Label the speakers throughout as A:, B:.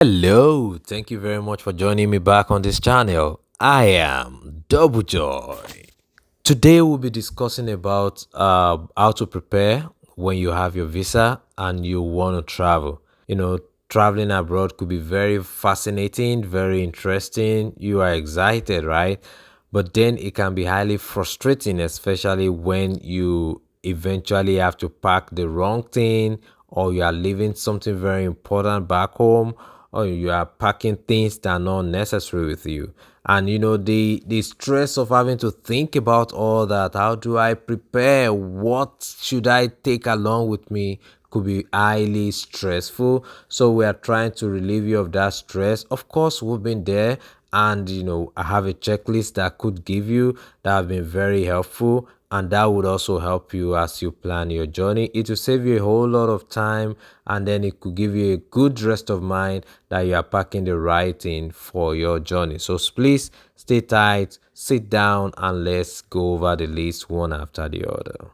A: Hello, thank you very much for joining me back on this channel. I am Double Joy. Today we'll be discussing about how to prepare when you have your visa and you want to travel. Traveling abroad could be very fascinating, very interesting. You are excited, right? But then it can be highly frustrating, especially when you eventually have to pack the wrong thing, or you are leaving something very important back home, or you are packing things that are not necessary with you. And the stress of having to think about all that. How do I prepare? What should I take along with me? Could be highly stressful. So we are trying to relieve you of that stress. Of course, we've been there, and I have a checklist that could give you that have been very helpful, and that would also help you as you plan your journey. It will save you a whole lot of time, and then it could give you a good rest of mind that you are packing the right thing for your journey. So please stay tight, sit down, and let's go over the list one after the other.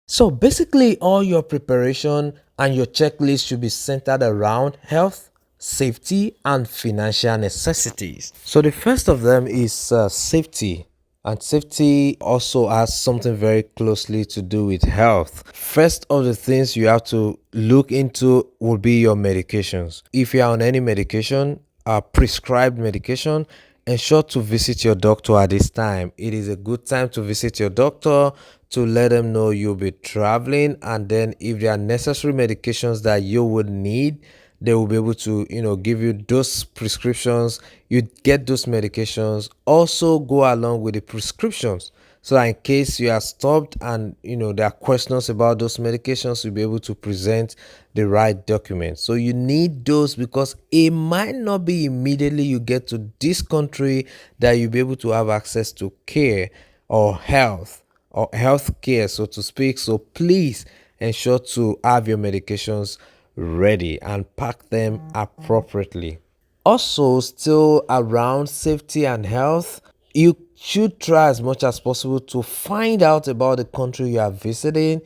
A: So basically, all your preparation and your checklist should be centered around health, safety, and financial necessities. So the first of them is safety. And safety also has something very closely to do with health. First of the things you have to look into will be your medications. If you are on any medication, prescribed medication, ensure to visit your doctor at this time. It is a good time to visit your doctor to let them know you'll be traveling, and then if there are necessary medications that you would need, they will be able to give you those prescriptions. You get those medications, also go along with the prescriptions, so that in case you are stopped and there are questions about those medications, you'll be able to present the right documents. So you need those, because it might not be immediately you get to this country that you'll be able to have access to care or health care, so to speak. So please ensure to have your medications ready and pack them appropriately. Also, still around safety and health, you should try as much as possible to find out about the country you are visiting,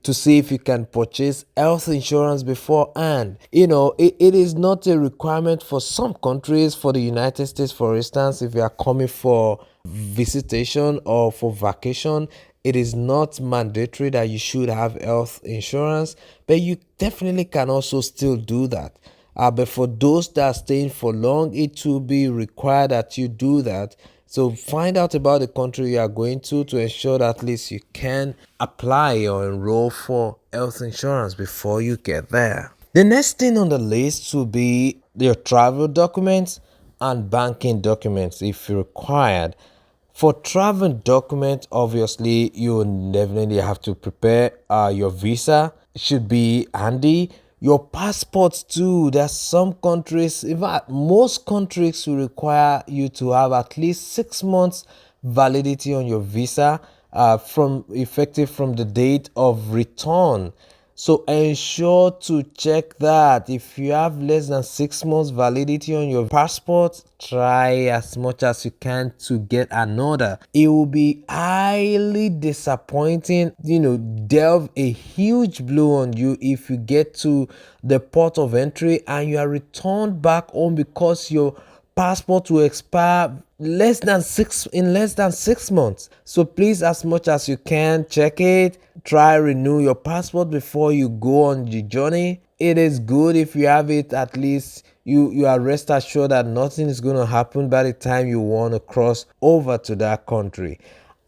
A: to see if you can purchase health insurance beforehand. It is not a requirement for some countries. For the United States, for instance, if you are coming for visitation or for vacation, it is not mandatory that you should have health insurance, but you definitely can also still do that. But for those that are staying for long, it will be required that you do that. So find out about the country you are going to ensure that at least you can apply or enroll for health insurance before you get there. The next thing on the list will be your travel documents and banking documents if required. For travel document, obviously you definitely have to prepare your visa. It should be handy. Your passports too. There's some countries, in fact most countries, will require you to have at least 6 months validity on your visa, from effective from the date of return. So ensure to check that. If you have less than 6 months validity on your passport, try as much as you can to get another. It will be highly disappointing, delve a huge blow on you if you get to the port of entry and you are returned back home because your passport will expire less than 6 months. So please, as much as you can, check it. Try renew your passport before you go on the journey. It is good if you have it. At least you are rest assured that nothing is going to happen by the time you want to cross over to that country.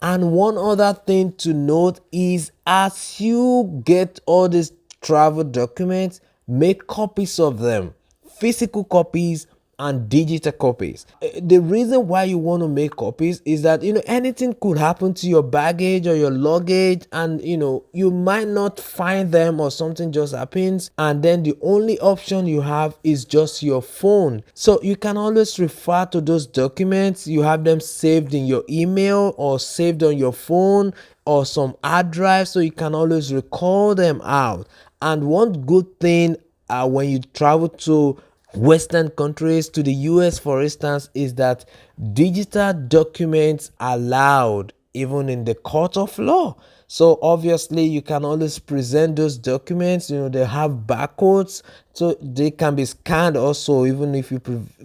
A: And one other thing to note is, as you get all these travel documents, make copies of them, physical copies and digital copies. The reason why you want to make copies is that anything could happen to your baggage or your luggage, and you might not find them, or something just happens, and then the only option you have is just your phone. So you can always refer to those documents. You have them saved in your email or saved on your phone or some hard drive, so you can always recall them out. And one good thing when you travel to Western countries to the US, for instance, is that digital documents are allowed even in the court of law. So obviously you can always present those documents, they have barcodes, so they can be scanned also even if you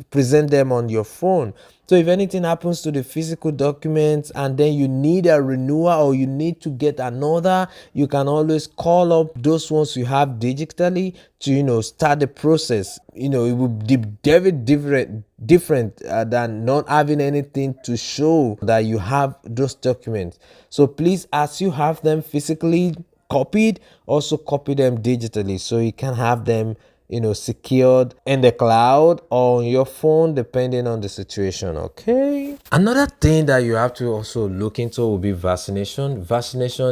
A: present them on your phone. So if anything happens to the physical documents and then you need a renewal or you need to get another, you can always call up those ones you have digitally to start the process. It will be very different than not having anything to show that you have those documents. So please, as you have them physically copied, also copy them digitally so you can have them secured in the cloud or on your phone, depending on the situation. Okay, another thing that you have to also look into will be vaccination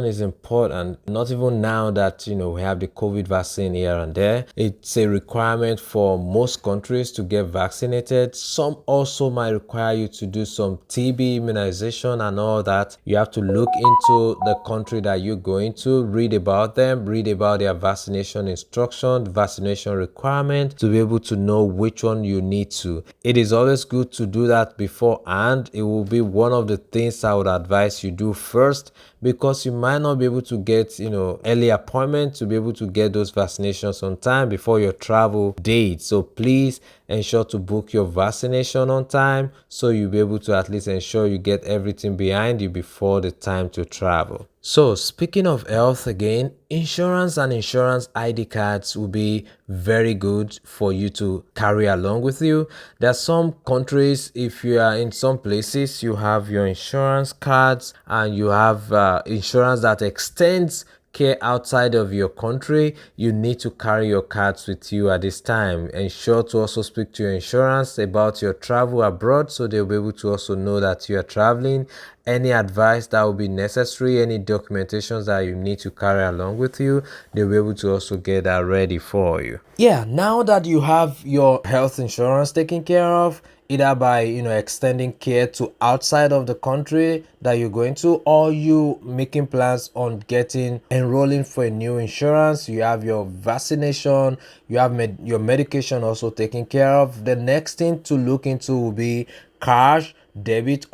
A: is important. Not even now that we have the COVID vaccine here and there, it's a requirement for most countries to get vaccinated. Some also might require you to do some TB immunization and all that. You have to look into the country that you're going to, read about them, read about their vaccination instruction, vaccination requirement, to be able to know which one you need to. It is always good to do that beforehand. It will be one of the things I would advise you do first, because you might not be able to get early appointment to be able to get those vaccinations on time before your travel date. So please ensure to book your vaccination on time so you'll be able to at least ensure you get everything behind you before the time to travel. So speaking of health again, insurance and insurance ID cards will be very good for you to carry along with you. There are some countries, if you are in some places, you have your insurance cards and you have insurance that extends care outside of your country. You need to carry your cards with you at this time. Ensure to also speak to your insurance about your travel abroad so they'll be able to also know that you are traveling. Any advice that will be necessary, any documentations that you need to carry along with you, they'll be able to also get that ready for you. Yeah, now that you have your health insurance taken care of, either by extending care to outside of the country that you're going to, or you making plans on enrolling for a new insurance, you have your vaccination, you have your medication also taken care of. The next thing to look into will be cash, debit,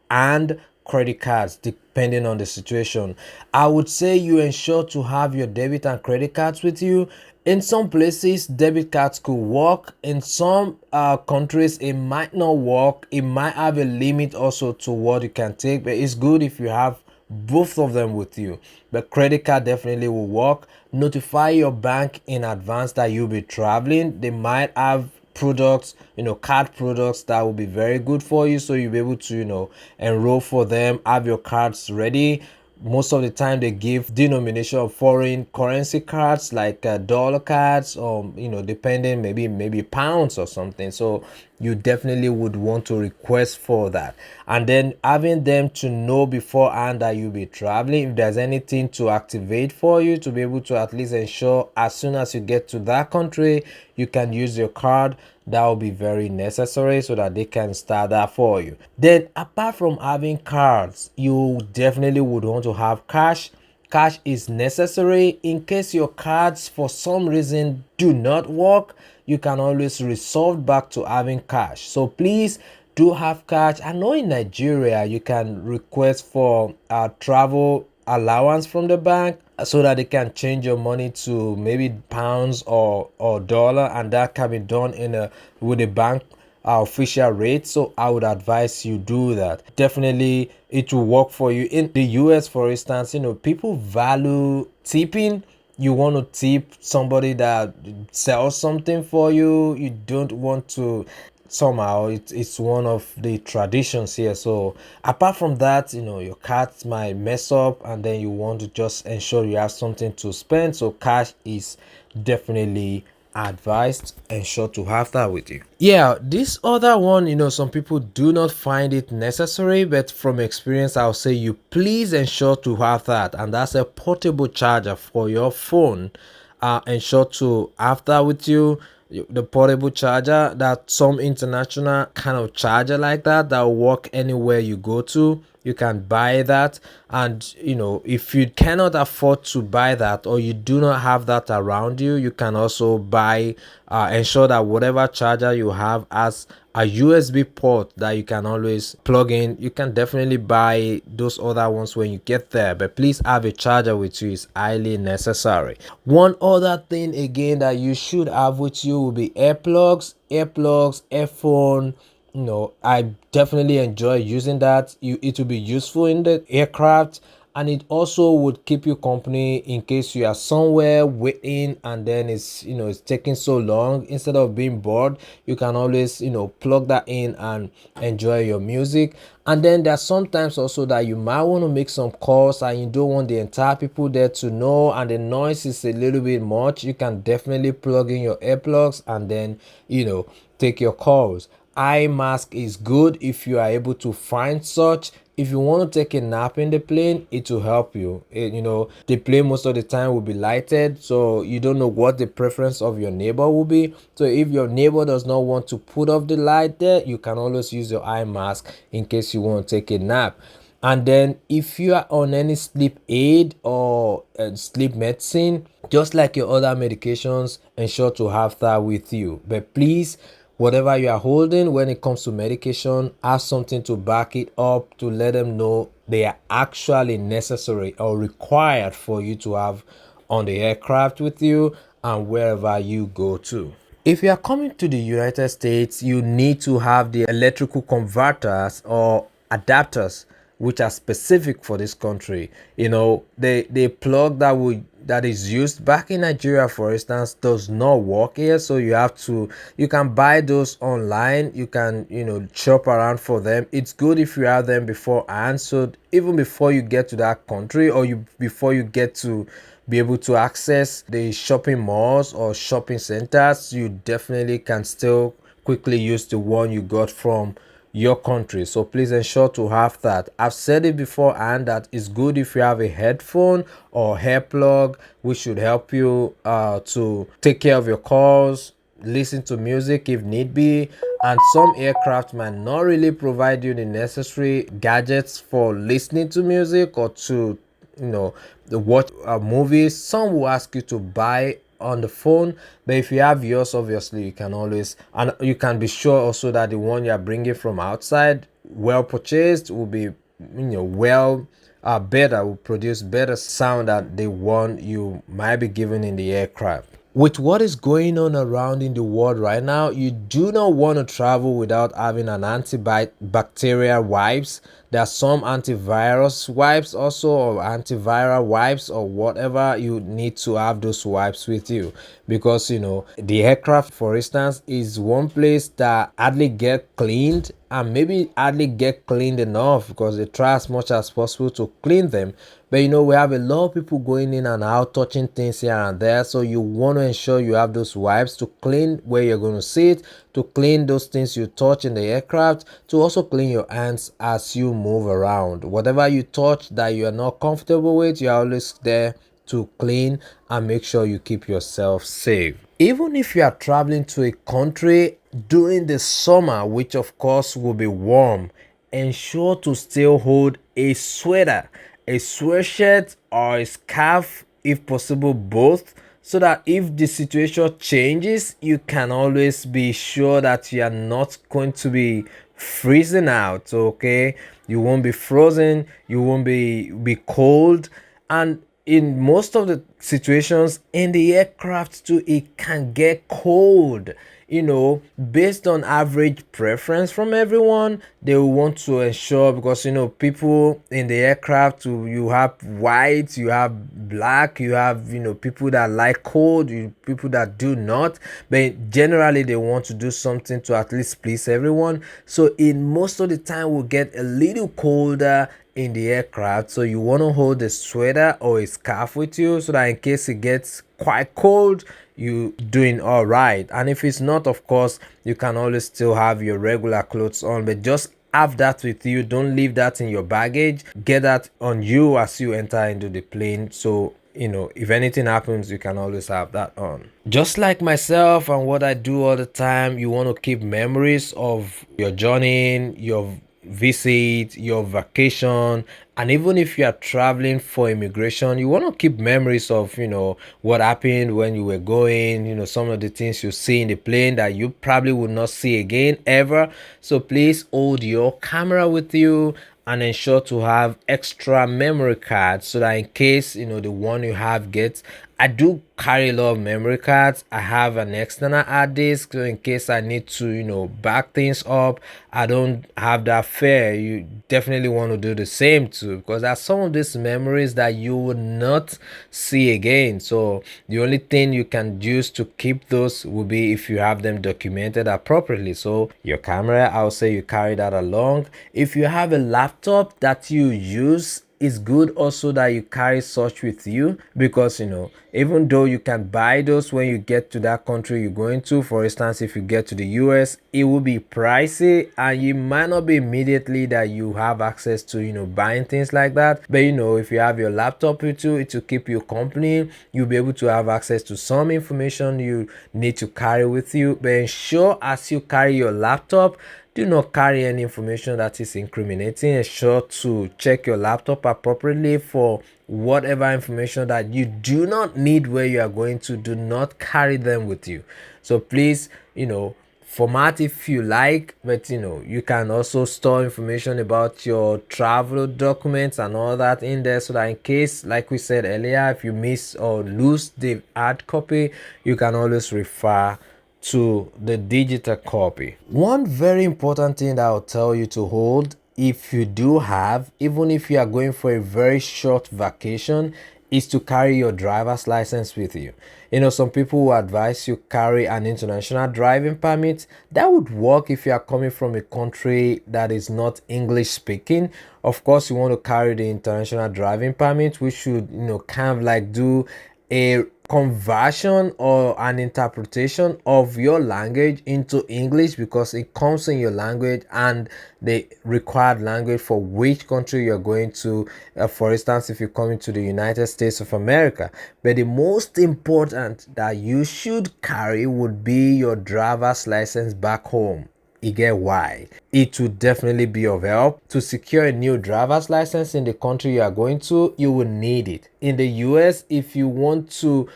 A: and credit cards, depending on the situation. I would say you ensure to have your debit and credit cards with you. In some places, debit cards could work. In some countries, it might not work. It might have a limit also to what you can take, but it's good if you have both of them with you. But credit card definitely will work. Notify your bank in advance that you'll be traveling. They might have products, card products that will be very good for you, so you'll be able to enroll for them, have your cards ready. Most of the time they give denomination of foreign currency cards, like dollar cards, or depending, maybe pounds or something. So you definitely would want to request for that, and then having them to know beforehand that you'll be traveling, if there's anything to activate for you, to be able to at least ensure as soon as you get to that country you can use your card. That will be very necessary so that they can start that for you. Then apart from having cards, you definitely would want to have cash. Cash is necessary in case your cards for some reason do not work. You can always resort back to having cash, so please do have cash. I know in Nigeria you can request for a travel allowance from the bank so that they can change your money to maybe pounds or dollar, and that can be done with a bank official rate. So I would advise you do that. Definitely it will work for you. In the US, for instance, people value tipping. You want to tip somebody that sells something for you. You don't want to, somehow it's one of the traditions here. So apart from that, your cards might mess up and then you want to just ensure you have something to spend, so cash is definitely advised. Ensure to have that with you. Yeah, this other one, some people do not find it necessary, but from experience I'll say you please ensure to have that, and that's a portable charger for your phone. Ensure to have that with you. The portable charger, that some international kind of charger like that will work anywhere you go to. you can buy that. And if you cannot afford to buy that, or you do not have that around you, you can also buy ensure that whatever charger you have has a USB port that you can always plug in. You can definitely buy those other ones when you get there, but please have a charger with you. Is highly necessary. One other thing again that you should have with you will be earplugs, earphone. I definitely enjoy using that. It will be useful in the aircraft, and it also would keep you company in case you are somewhere waiting and then it's taking so long. Instead of being bored, you can always plug that in and enjoy your music. And then there's sometimes also that you might want to make some calls and you don't want the entire people there to know, and the noise is a little bit much. You can definitely plug in your earplugs and then take your calls. Eye mask is good if you are able to find such. If you want to take a nap in the plane, it will help you. The plane most of the time will be lighted, so you don't know what the preference of your neighbor will be. So if your neighbor does not want to put off the light there, you can always use your eye mask in case you want to take a nap. And then if you are on any sleep aid or sleep medicine, just like your other medications, ensure to have that with you. But please, whatever you are holding when it comes to medication, have something to back it up, to let them know they are actually necessary or required for you to have on the aircraft with you and wherever you go to. If you are coming to the United States, you need to have the electrical converters or adapters which are specific for this country. The plug that is used back in Nigeria, for instance, does not work here. So you can buy those online. You can shop around for them. It's good if you have them beforehand, so even before you get to that country, or before you get to be able to access the shopping malls or shopping centers, you definitely can still quickly use the one you got from your country. So please ensure to have that. I've said it before, and that is good if you have a headphone or hair plug, which should help you to take care of your calls, listen to music if need be. And some aircraft might not really provide you the necessary gadgets for listening to music or to watch movies. Some will ask you to buy on the phone, but if you have yours, obviously you can always, and you can be sure also that the one you are bringing from outside, well purchased, will be well better, will produce better sound than the one you might be given in the aircraft. With what is going on around in the world right now, you do not want to travel without having an antibacterial wipes. There are some antivirus wipes also, or antiviral wipes, or whatever. You need to have those wipes with you, because the aircraft, for instance, is one place that hardly get cleaned, and maybe hardly get cleaned enough, because they try as much as possible to clean them. But we have a lot of people going in and out, touching things here and there. So you want to ensure you have those wipes to clean where you're going to sit, to clean those things you touch in the aircraft, to also clean your hands as you move around. Whatever you touch that you are not comfortable with, you're always there to clean and make sure you keep yourself safe. Even if you are traveling to a country during the summer, which of course will be warm, ensure to still hold a sweater, a sweatshirt, or a scarf, if possible both, so that if the situation changes, you can always be sure that you are not going to be freezing out. Okay, you won't be frozen, you won't be cold. And in most of the situations in the aircraft too, it can get cold. Based on average preference from everyone, they will want to ensure, because people in the aircraft, you have white, you have black, you have people that like cold, people that do not, but generally they want to do something to at least please everyone. So in most of the time, we'll get a little colder in the aircraft, so you want to hold a sweater or a scarf with you, so that in case it gets quite cold, you doing all right. And if it's not, of course, you can always still have your regular clothes on, but just have that with you. Don't leave that in your baggage. Get that on you as you enter into the plane, so if anything happens, you can always have that on. Just like myself and what I do all the time, you want to keep memories of your journey, your visit, your vacation, and even if you are traveling for immigration, you want to keep memories of, what happened when you were going, some of the things you see in the plane that you probably would not see again ever. So please hold your camera with you and ensure to have extra memory cards so that in case the one you have gets. I do carry a lot of memory cards. I have an external hard disk, so in case I need to back things up, I don't have that fear. You definitely want to do the same too, because there are some of these memories that you will not see again. So the only thing you can use to keep those will be if you have them documented appropriately. So your camera, I'll say you carry that along. If you have a laptop that you use, it's good also that you carry such with you, because even though you can buy those when you get to that country you're going to. For instance, if you get to the US, it will be pricey and you might not be immediately that you have access to buying things like that. But if you have your laptop with you, it will keep you company. You'll be able to have access to some information you need to carry with you. But ensure as you carry your laptop, do not carry any information that is incriminating. Ensure to check your laptop appropriately for whatever information that you do not need where you are going to. Do not carry them with you. So please, format if you like, but you can also store information about your travel documents and all that in there, so that in case, like we said earlier, if you miss or lose the hard copy, you can always refer to the digital copy. One very important thing that I'll tell you to hold, if you do have, even if you are going for a very short vacation, is to carry your driver's license with you. Some people will advise you carry an international driving permit. That would work if you are coming from a country that is not English speaking. Of course, you want to carry the international driving permit, which should kind of like do a conversion or an interpretation of your language into English, because it comes in your language and the required language for which country you're going to. For instance, if you're coming to the United States of America. But the most important that you should carry would be your driver's license back home. You get why? It would definitely be of help. To secure a new driver's license in the country you are going to, you will need it. In the US, if you want to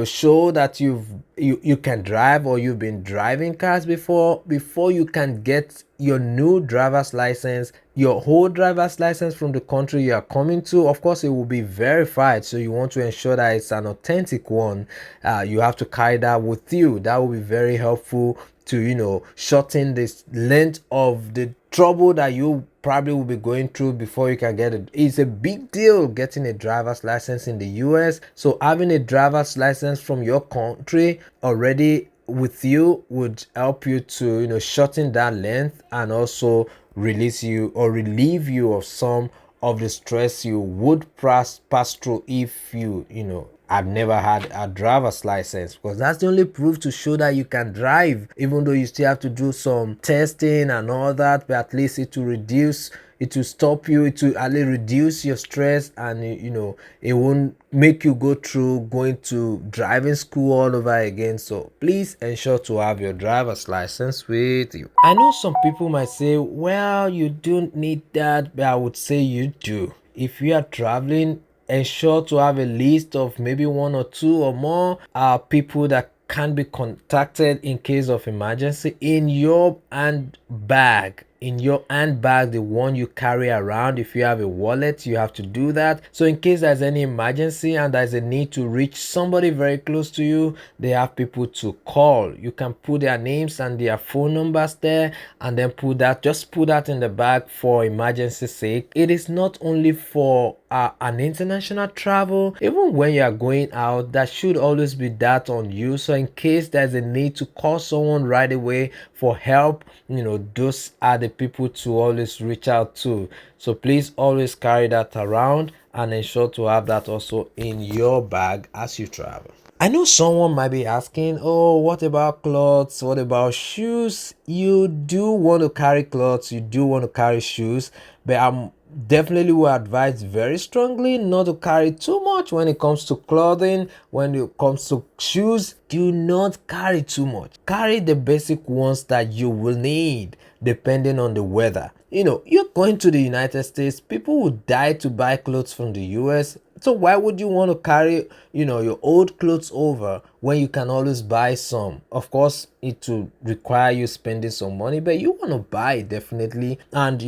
A: show that you can drive, or you've been driving cars before you can get your new driver's license, your whole driver's license from the country you are coming to, of course it will be verified, so you want to ensure that it's an authentic one. You have to carry that with you. That will be very helpful to shorten this length of the trouble that you probably will be going through before you can get it. It's a big deal getting a driver's license in the US, so having a driver's license from your country already with you would help you to shorten that length, and also release you or relieve you of some of the stress you would pass through if I've never had a driver's license, because that's the only proof to show that you can drive, even though you still have to do some testing and all that. But at least it will stop you, it will at least reduce your stress, and it won't make you go through going to driving school all over again. So please ensure to have your driver's license with you. I know some people might say, well, you don't need that, but I would say you do. If you are traveling, ensure to have a list of maybe one or two or more people that can be contacted in case of emergency in your handbag. The one you carry around. If you have a wallet, you have to do that, so in case there's any emergency and there's a need to reach somebody very close to you, they have people to call. You can put their names and their phone numbers there, and then put that in the bag for emergency sake. It is not only for an international travel. Even when you are going out, there should always be that on you, so in case there's a need to call someone right away for help, those are the people to always reach out to. So please always carry that around, and ensure to have that also in your bag as you travel. I know someone might be asking, oh, what about clothes? What about shoes? You do want to carry clothes, you do want to carry shoes, but I'm definitely will advise very strongly not to carry too much when it comes to clothing. When it comes to shoes, do not carry too much. Carry the basic ones that you will need. depending on the weather. You're going to the United States, people will die to buy clothes from the US. So why would you want to carry, your old clothes over when you can always buy some? Of course, it will require you spending some money, but you want to buy it definitely. And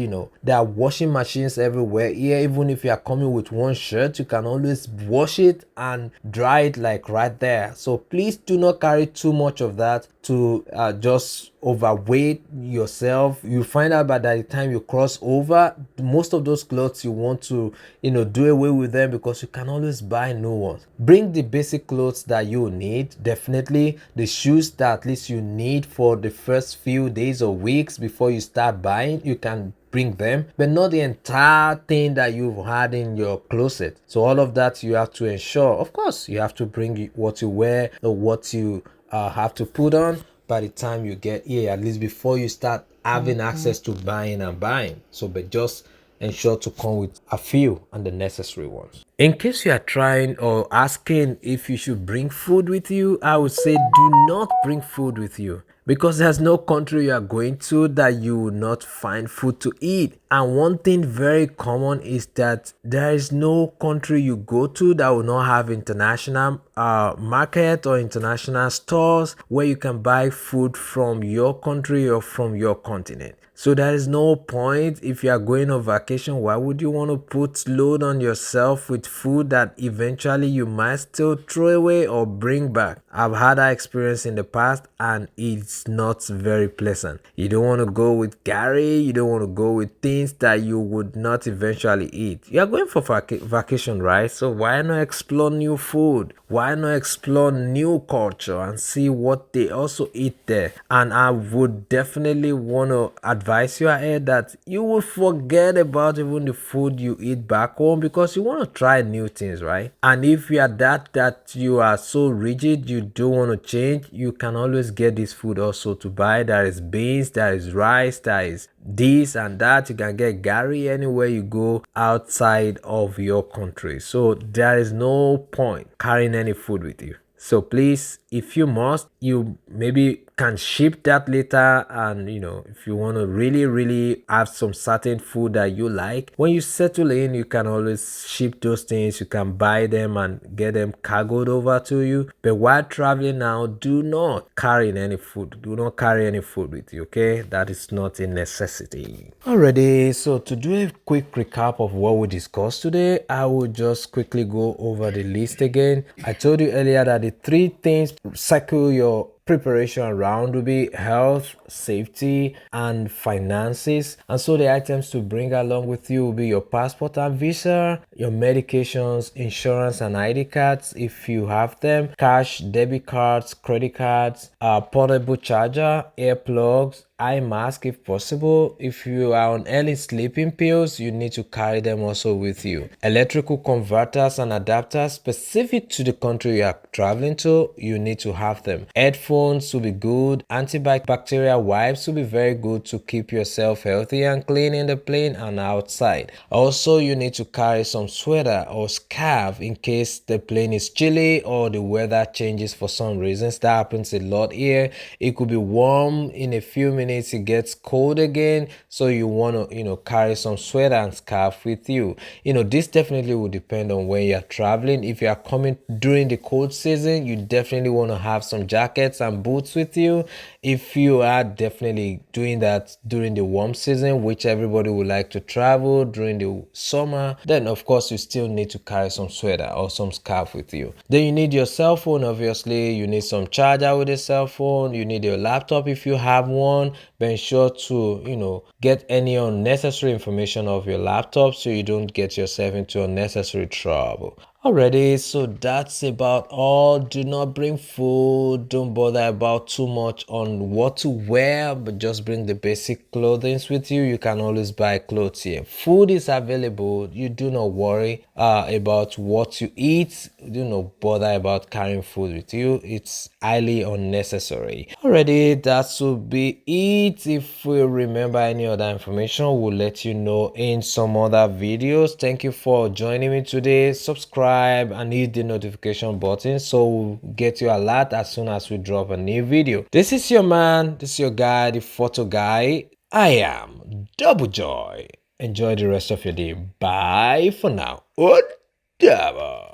A: there are washing machines everywhere here. Even if you are coming with one shirt, you can always wash it and dry it like right there. So please do not carry too much of that to just overweight yourself. You find out by the time you cross over, most of those clothes you want to do away with them, because you can always buy new ones. Bring the basic clothes that you need, definitely the shoes that at least you need for the first few days or weeks before you start buying. You can bring them, but not the entire thing that you've had in your closet. So all of that you have to ensure. Of course, you have to bring what you wear or what you have to put on by the time you get here, at least before you start having access to buying and buying. So but just ensure to come with a few and the necessary ones. In case you are trying or asking if you should bring food with you, I would say do not bring food with you, because there's no country you are going to that you will not find food to eat. And one thing very common is that there is no country you go to that will not have international market or international stores where you can buy food from your country or from your continent. So there is no point. If you are going on vacation, why would you want to put load on yourself with food that eventually you might still throw away or bring back? I've had that experience in the past and it's not very pleasant. You don't want to go with Gary, you don't want to go with things that you would not eventually eat. You are going for vacation, right? So why not explore new food? Why not explore new culture and see what they also eat there? And I would definitely want to advise you ahead that you will forget about even the food you eat back home, because you want to try new things, right? And if you are that you are so rigid, you don't want to change, you can always get this food also to buy. There is beans, there is rice, there is this and that. You can get Gary anywhere you go outside of your country. So there is no point carrying any food with you. So please, if you must, you maybe can ship that later. And if you want to really have some certain food that you like, when you settle in, you can always ship those things. You can buy them and get them cargoed over to you. But while traveling now, do not carry any food. Do not carry any food with you, okay? That is not a necessity. Alrighty, so to do a quick recap of what we discussed today, I will just quickly go over the list again. I told you earlier that the three things circle your preparation around will be health, safety, and finances. And so the items to bring along with you will be your passport and visa, your medications, insurance and ID cards if you have them, cash, debit cards, credit cards, a portable charger, earplugs, eye mask if possible. If you are on early sleeping pills, you need to carry them also with you. Electrical converters and adapters specific to the country you are traveling to, you need to have them. Headphones will be good. Antibacterial wipes will be very good to keep yourself healthy and clean in the plane and outside. Also, you need to carry some sweater or scarf in case the plane is chilly or the weather changes for some reasons. That happens a lot here. It could be warm in a few minutes, it gets cold again, so you want to carry some sweater and scarf with you. This definitely will depend on when you're traveling. If you are coming during the cold season, you definitely want to have some jackets and boots with you. If you are definitely doing that during the warm season, which everybody would like to travel during the summer, then of course you still need to carry some sweater or some scarf with you. Then you need your cell phone, obviously. You need some charger with a cell phone. You need your laptop if you have one. Be sure to get any unnecessary information off your laptop so you don't get yourself into unnecessary trouble. Alrighty, so that's about all. Do not bring food. Don't bother about too much on what to wear, but just bring the basic clothing with you. You can always buy clothes here. Food is available. You do not worry about what you eat. Do not bother about carrying food with you. It's highly unnecessary. Alrighty, that should be it. If we remember any other information, we'll let you know in some other videos. Thank you for joining me today. Subscribe and hit the notification button so we'll get you alert as soon as we drop a new video. This is your man, this is your guy, the photo guy. I am Double Joy. Enjoy the rest of your day. Bye for now. Udaba.